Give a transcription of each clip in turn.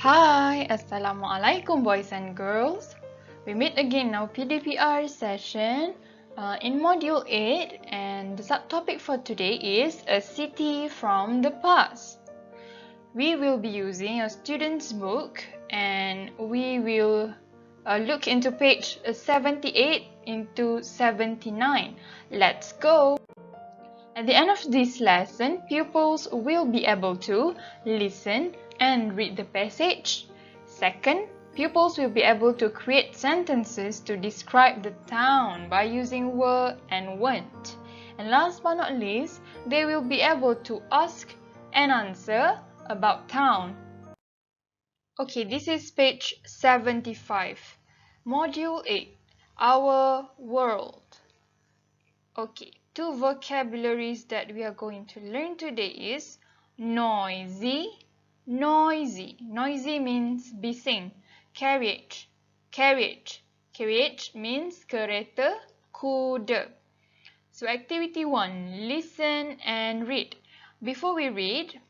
Hi, Assalamualaikum boys and girls. We meet again in our PDPR session in Module 8, and the subtopic for today is a city from the past. We will be using a student's book and we will look into page 78 into 79. Let's go! At the end of this lesson, pupils will be able to listen and read the passage. Second, pupils will be able to create sentences to describe the town by using were and weren't. And last but not least, they will be able to ask and answer about town. Okay, this is page 75. Module 8, Our World. Okay, two vocabularies that we are going to learn today is noisy. Noisy means bising. Carriage. Carriage means kereta kuda. So activity 1, listen and read. Before we read,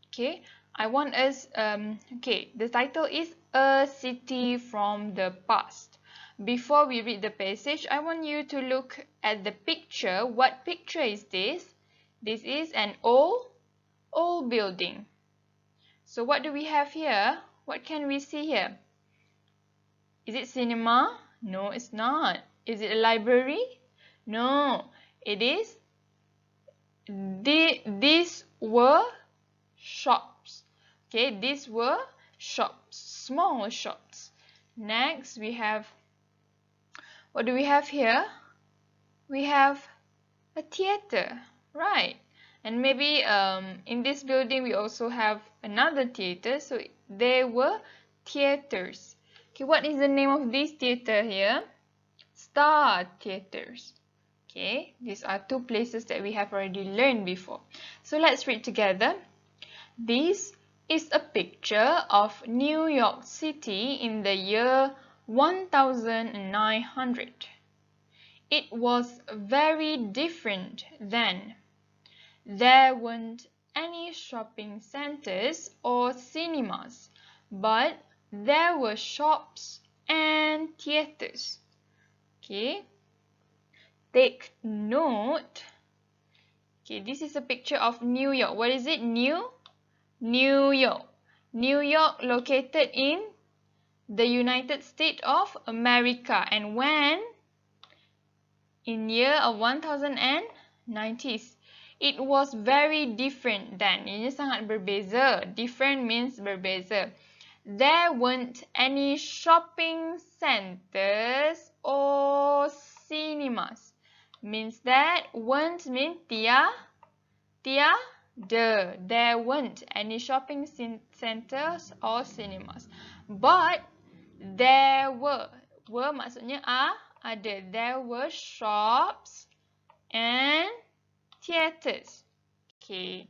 okay, I want us, the title is A City from the Past. Before we read the passage, I want you to look at the picture. What picture is this? This is an old building. So what do we have here? What can we see here? Is it cinema? No, it's not. Is it a library? No, it is. These were shops. Okay, these were shops, small shops. Next, we have, what do we have here? We have a theater, right? And maybe in this building we also have another theater, so there were theaters. Okay, what is the name of this theater here? Star Theaters. Okay, these are two places that we have already learned before. So let's read together. This is a picture of New York City in the year 1900. It was very different then. There weren't any shopping centers or cinemas, but there were shops and theaters. Okay, take note. Okay, this is a picture of New York. What is it? New York. New York located in the United States of America. And when? In year of 1090s. It was very different then. Ini sangat berbeza. Different means berbeza. There weren't any shopping centers or cinemas. Means that weren't mean tiada. There weren't any shopping centers or cinemas. But there were. Were maksudnya ada. There were shops and theaters. Okay.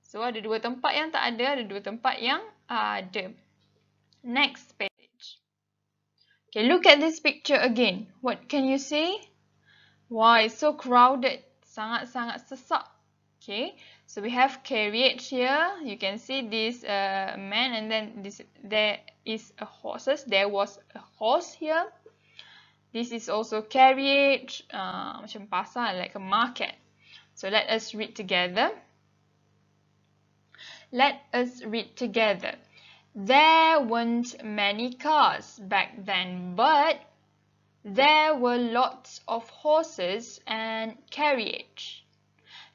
So ada dua tempat yang tak ada dua tempat yang ada. Next page. Okay, look at this picture again. What can you see? Wow, it's so crowded. Sangat-sangat sesak. Okay, so we have carriage here. You can see this man, and then there is a horses. There was a horse here. This is also carriage, macam pasar, like a market. So let us read together. Let us read together. There weren't many cars back then, but there were lots of horses and carriage.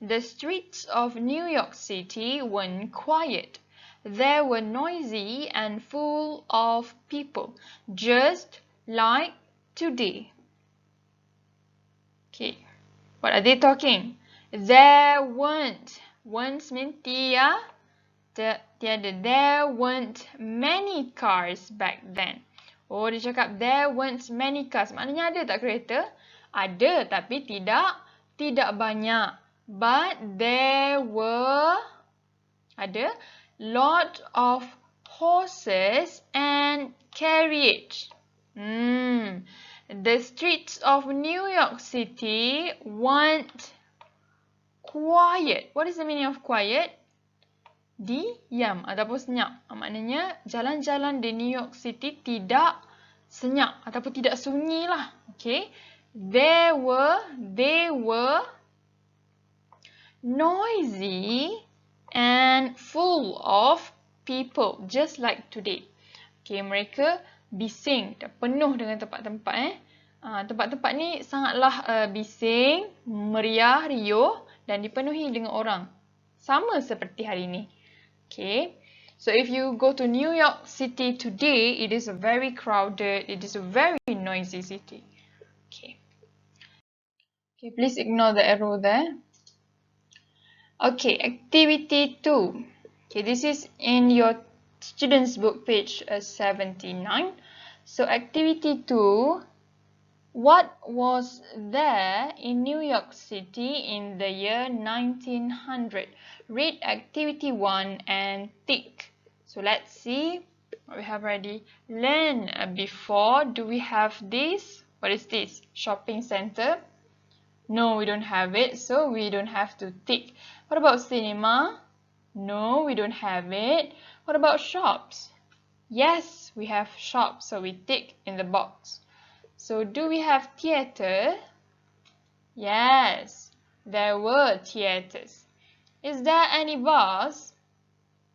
The streets of New York City weren't quiet. They were noisy and full of people, just like today. Okay, what are they talking? There weren't. Weren't means tiada. There weren't many cars back then. Oh, dia cakap there weren't many cars. Maknanya ada tak kereta? Ada, tapi tidak banyak. But there were ada lot of horses and carriage. The streets of New York City weren't quiet. What is the meaning of quiet? diam ataupun senyap. Maknanya jalan-jalan di New York City tidak senyap ataupun tidak sunyi lah. Okay. They were noisy and full of people, just like today. Okay, mereka bising, penuh dengan tempat-tempat. Tempat-tempat ni sangatlah bising, meriah, riuh dan dipenuhi dengan orang. Sama seperti hari ini. Okay, so if you go to New York City today, it is a very crowded, it is a very noisy city. Okay. Okay, please ignore the arrow there. Okay, activity 2. Okay, this is in your student's book page 79. So activity 2, what was there in New York City in the year 1900? Read activity 1 and tick. So let's see what we have already learned before. Do we have this? What is this? Shopping center? No, we don't have it, so we don't have to tick. What about cinema? No, we don't have it. What about shops? Yes, we have shops, so we tick in the box. So do we have theater? Yes, there were theaters. Is there any bus?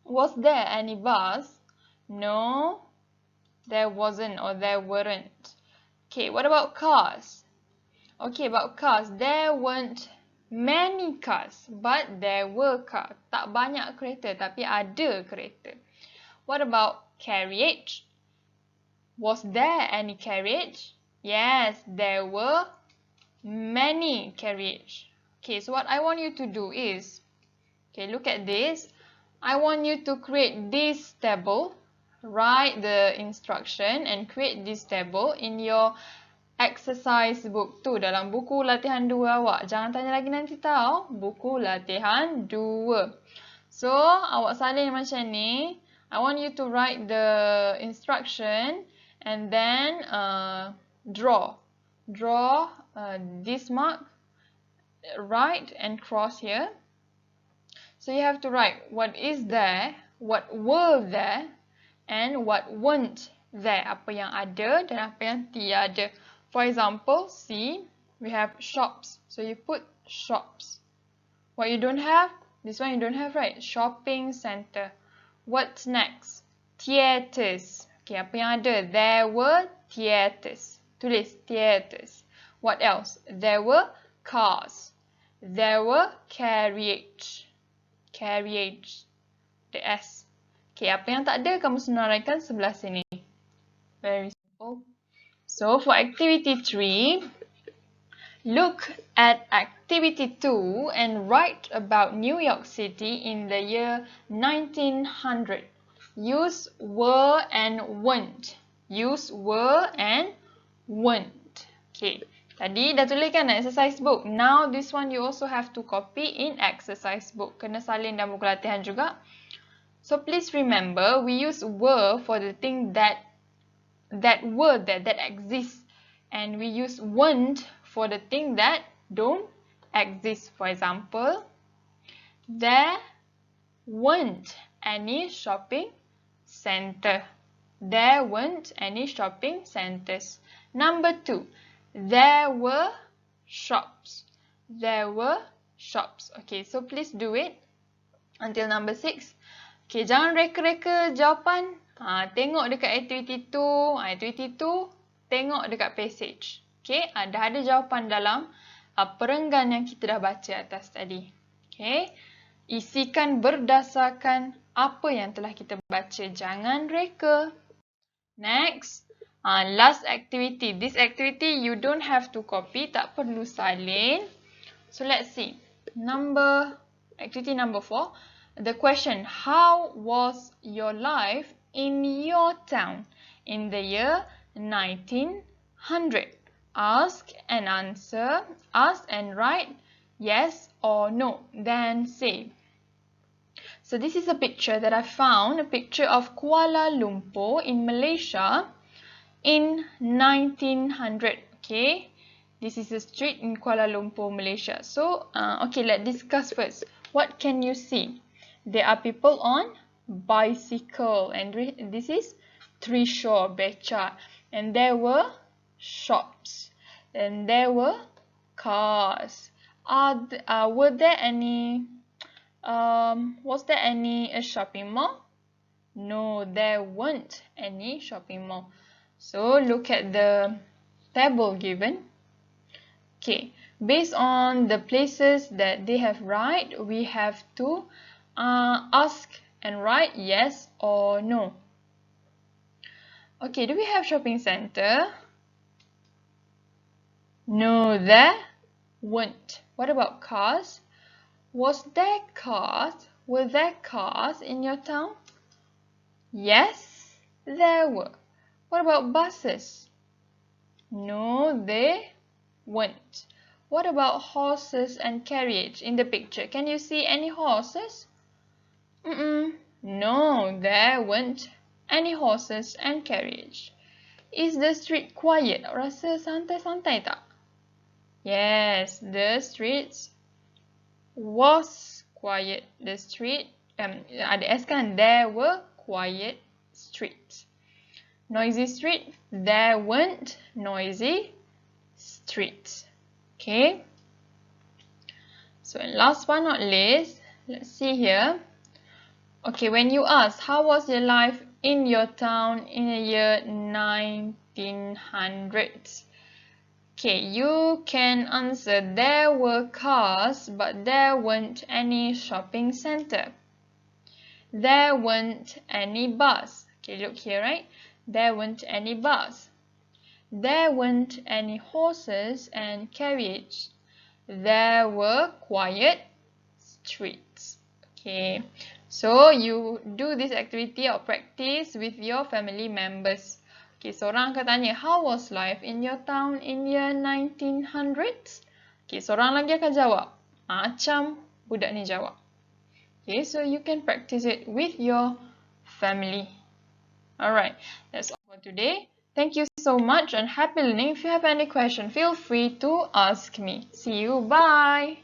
Was there any bus? No, there wasn't or there weren't. Okay, what about cars? Okay, about cars, there weren't many cars, but there were cars. Tak banyak kereta, tapi ada kereta. What about carriage? Was there any carriage? Yes, there were many carriage. Okay, so what I want you to do is, okay, look at this. I want you to create this table, write the instruction and create this table in your exercise book tu, dalam buku latihan 2 awak. Jangan tanya lagi nanti tau. Buku latihan 2. So, awak salin macam ni. I want you to write the instruction and then draw. Draw this mark, write and cross here. So, you have to write what is there, what were there, and what weren't there. Apa yang ada dan apa yang tiada. For example, see, we have shops. So you put shops. What you don't have? This one you don't have, right? Shopping center. What's next? Theaters. Okay, apa yang ada? There were theaters. Tulis theaters. What else? There were cars. There were carriage. Carriage. The S. Okay, apa yang tak ada, kamu senaraikan sebelah sini. Very simple. So, for activity 3, look at activity 2 and write about New York City in the year 1900. Use were and weren't. Use were and weren't. Okay, tadi dah tuliskan exercise book. Now, this one you also have to copy in exercise book. Kena salin dalam buku latihan juga. So, please remember, we use were for the thing that were there, that exist, and we use weren't for the thing that don't exist. For example, there weren't any shopping center. There weren't any shopping centers. Number 2, there were shops. There were shops. Okay, so please do it until number 6. Okay, jangan reka-reka jawapan. Tengok dekat activity 2. Activity 2, tengok dekat passage. Okay, dah ada jawapan dalam perenggan yang kita dah baca atas tadi. Okay, isikan berdasarkan apa yang telah kita baca. Jangan reka. Next, last activity. This activity you don't have to copy, tak perlu salin. So let's see. Activity number 4. The question, how was your life in your town in the year 1900? Ask and answer. Ask and write yes or no. Then say. So this is a picture that I found. A picture of Kuala Lumpur in Malaysia in 1900. Okay. This is a street in Kuala Lumpur, Malaysia. So, okay, let's discuss first. What can you see? There are people on bicycle, and this is Trishaw, beca. And there were shops, and there were cars. Were there any? Was there any a shopping mall? No, there weren't any shopping mall. So look at the table given. Okay, based on the places that they have right, we have to ask and write yes or no. Okay, do we have shopping center? No, there weren't. What about cars? Was there cars? Were there cars in your town? Yes, there were. What about buses? No, they weren't. What about horses and carriage in the picture? Can you see any horses? No, there weren't any horses and carriage. Is the street quiet? Rasa santai-santai tak? Yes, the streets was quiet. The street, ada S kan? There were quiet streets. Noisy street? There weren't noisy streets. Okay. So last but not least, let's see here. Okay, when you ask, how was your life in your town in the year 1900s? Okay, you can answer there were cars, but there weren't any shopping center. There weren't any bus. Okay, look here, right? There weren't any bus. There weren't any horses and carriage. There were quiet streets. Okay, so you do this activity or practice with your family members. Okay, seorang akan tanya, how was life in your town in year 1900s? Okay, seorang lagi akan jawab macam budak ni jawab. Okay, so you can practice it with your family. Alright, that's all for today. Thank you so much and happy learning. If you have any question, feel free to ask me. See you. Bye.